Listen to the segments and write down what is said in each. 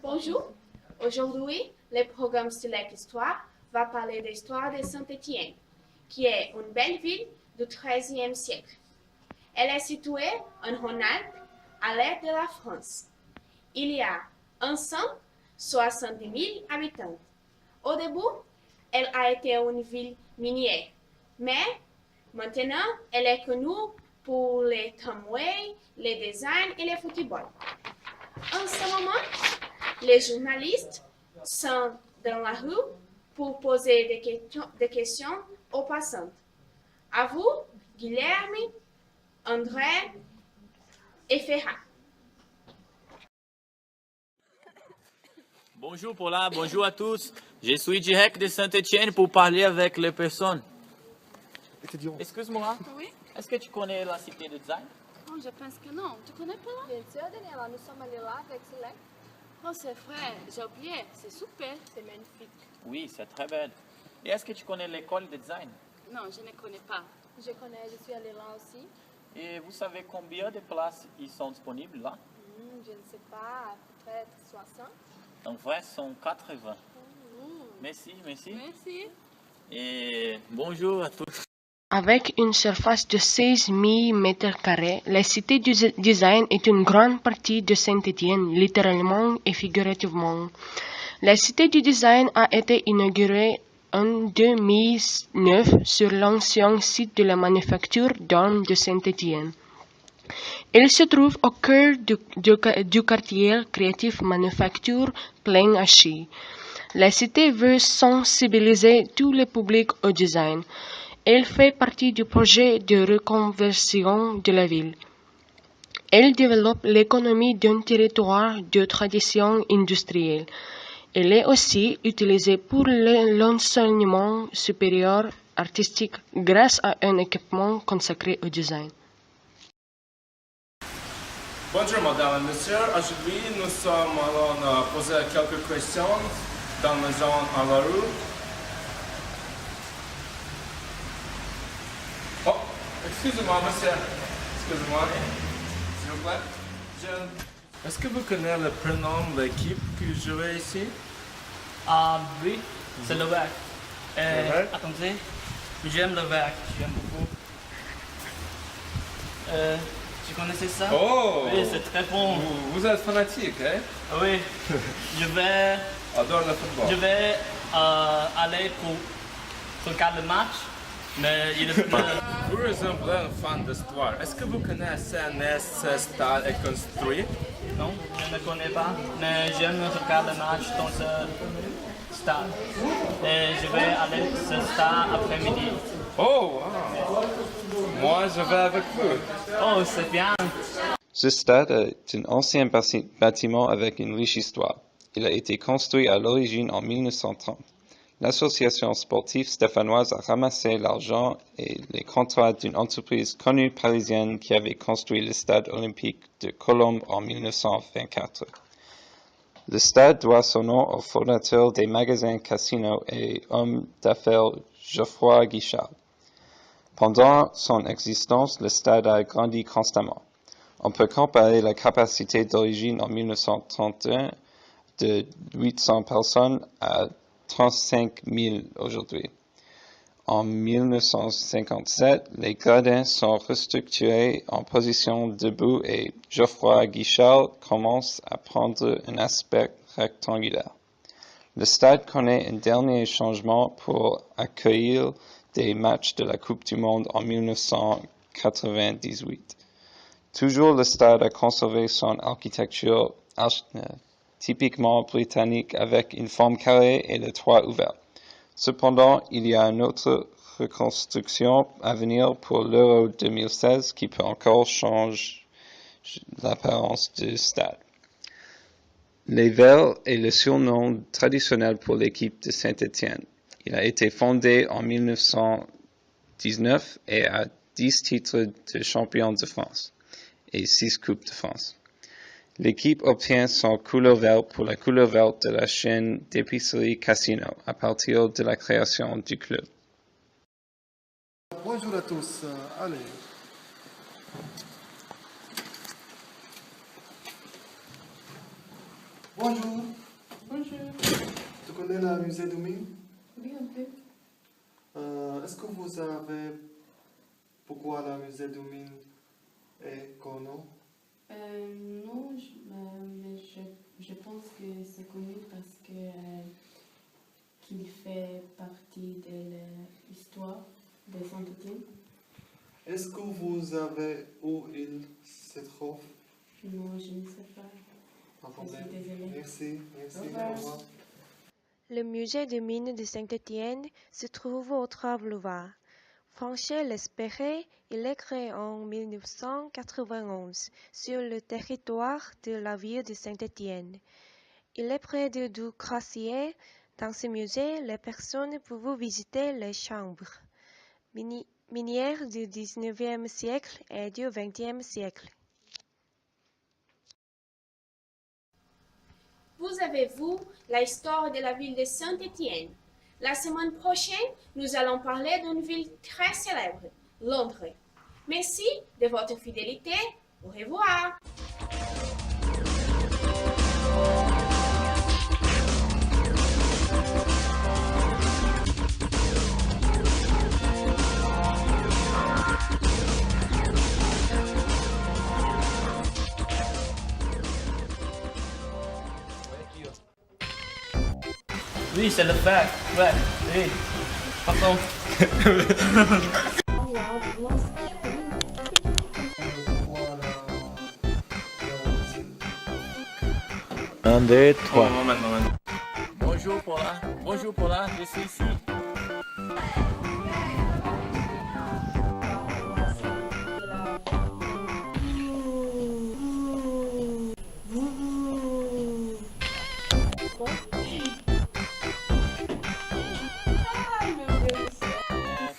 Bonjour. Aujourd'hui, le programme Select Histoire va parler de l'histoire de Saint-Étienne, qui est une belle ville du XIIIe siècle. Elle est située en Rhône-Alpes, à l'est de la France. Il y a 170 000 habitants. Au début, elle a été une ville minière, mais maintenant, elle est connue pour les tramways, les designs et le football. En ce moment, les journalistes sont dans la rue pour poser des questions aux passants. À vous, Guilherme, André et Ferrat. Bonjour Paula, bonjour à tous. Je suis direct de Saint-Étienne pour parler avec les personnes. Excuse-moi. Oui? Est-ce que tu connais la cité de design? Non, je pense que non. Tu connais pas là? Bien sûr, Daniela, nous sommes allés là avec Select. Oh, c'est vrai. J'ai oublié. C'est super. C'est magnifique. Oui, c'est très belle. Et est-ce que tu connais l'école de design? Non, je ne connais pas. Je connais, je suis allée là aussi. Et vous savez combien de places ils sont disponibles là? Je ne sais pas, peut-être 60. En vrai, sont 80. Merci. Merci. Et bonjour à tous. Avec une surface de 16 000 m², la cité du design est une grande partie de Saint-Étienne, littéralement et figurativement. La cité du design a été inaugurée en 2009 sur l'ancien site de la manufacture d'armes de Saint-Étienne. Elle se trouve au cœur du quartier créatif Manufacture Plein Hachis. La cité veut sensibiliser tout le public au design. Elle fait partie du projet de reconversion de la ville. Elle développe l'économie d'un territoire de tradition industrielle. Elle est aussi utilisée pour l'enseignement supérieur artistique grâce à un équipement consacré au design. Bonjour madame et monsieur, aujourd'hui nous sommes allons poser quelques questions dans la zone à la rue. Oh, excusez-moi monsieur, excusez-moi, s'il vous plaît. Est-ce que vous connaissez le prénom de l'équipe qui jouait ici? Oui, c'est le vert. vert? Attendez, j'aime le vert, j'aime beaucoup. Tu connaissais ça? Oh! Oui, c'est très bon. Vous êtes fanatique, hein? Oui, je vais Adore le football. aller pour regarder le match, mais il est pas. Vous ressemblez à un fan d'histoire. Est-ce que vous connaissez ce stade est construit? Non, je ne connais pas, mais j'aime regarder le match dans ce stade. Et je vais aller à ce stade après-midi. Oh, wow. Moi, je vais avec vous. Oh, c'est bien. Ce stade est un ancien bâtiment avec une riche histoire. Il a été construit à l'origine en 1930. L'association sportive stéphanoise a ramassé l'argent et les contrats d'une entreprise connue parisienne qui avait construit le stade olympique de Colombes en 1924. Le stade doit son nom au fondateur des magasins Casino et homme d'affaires Geoffroy Guichard. Pendant son existence, le stade a grandi constamment. On peut comparer la capacité d'origine en 1931 de 800 personnes à 35 000 aujourd'hui. En 1957, les gradins sont restructurés en position debout et Geoffroy Guichard commence à prendre un aspect rectangulaire. Le stade connaît un dernier changement pour accueillir des matchs de la Coupe du Monde en 1998. Toujours le stade a conservé son architecture typiquement britannique avec une forme carrée et le toit ouvert. Cependant, il y a une autre reconstruction à venir pour l'Euro 2016 qui peut encore changer l'apparence du stade. Les Verts est le surnom traditionnel pour l'équipe de Saint-Étienne. Il a été fondé en 1919 et a 10 titres de champion de France et 6 coupes de France. L'équipe obtient son couleur verte pour la couleur verte de la chaîne d'épicerie Casino à partir de la création du club. Bonjour à tous. Allez. Bonjour. Bonjour. Tu connais le musée du Ming? Oui, un peu. Est-ce que vous savez pourquoi le musée du Ming est connu? Non, mais je pense que c'est connu parce que qu'il fait partie de l'histoire de Saint-Étienne. Est-ce que vous savez où il se trouve? Non, je ne sais pas. Pas de Je suis problème. désolée. Merci, merci. Au revoir. Au revoir. Le musée des mines de Saint-Étienne se trouve au Trave-Boulevard. Franchet l'Espéré, il est créé en 1991 sur le territoire de la ville de Saint-Étienne. Il est près du Crassier. Dans ce musée, les personnes peuvent visiter les chambres minières du 19e siècle et du 20e siècle. Vous avez vu l'histoire de la ville de Saint-Étienne. La semaine prochaine, nous allons parler d'une ville très célèbre, Londres. Merci de votre fidélité. Au revoir. Oui, c'est le fait. Ouais, oui. Pardon. Un, deux, Oh, trois. maintenant. Bonjour Paula. Bonjour Paula, je suis ici.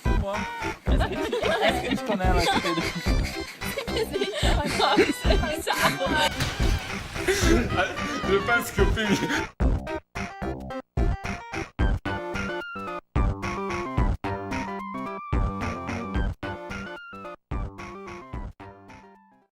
Dis-moi, est-ce que tu connais la cité de... Je pense que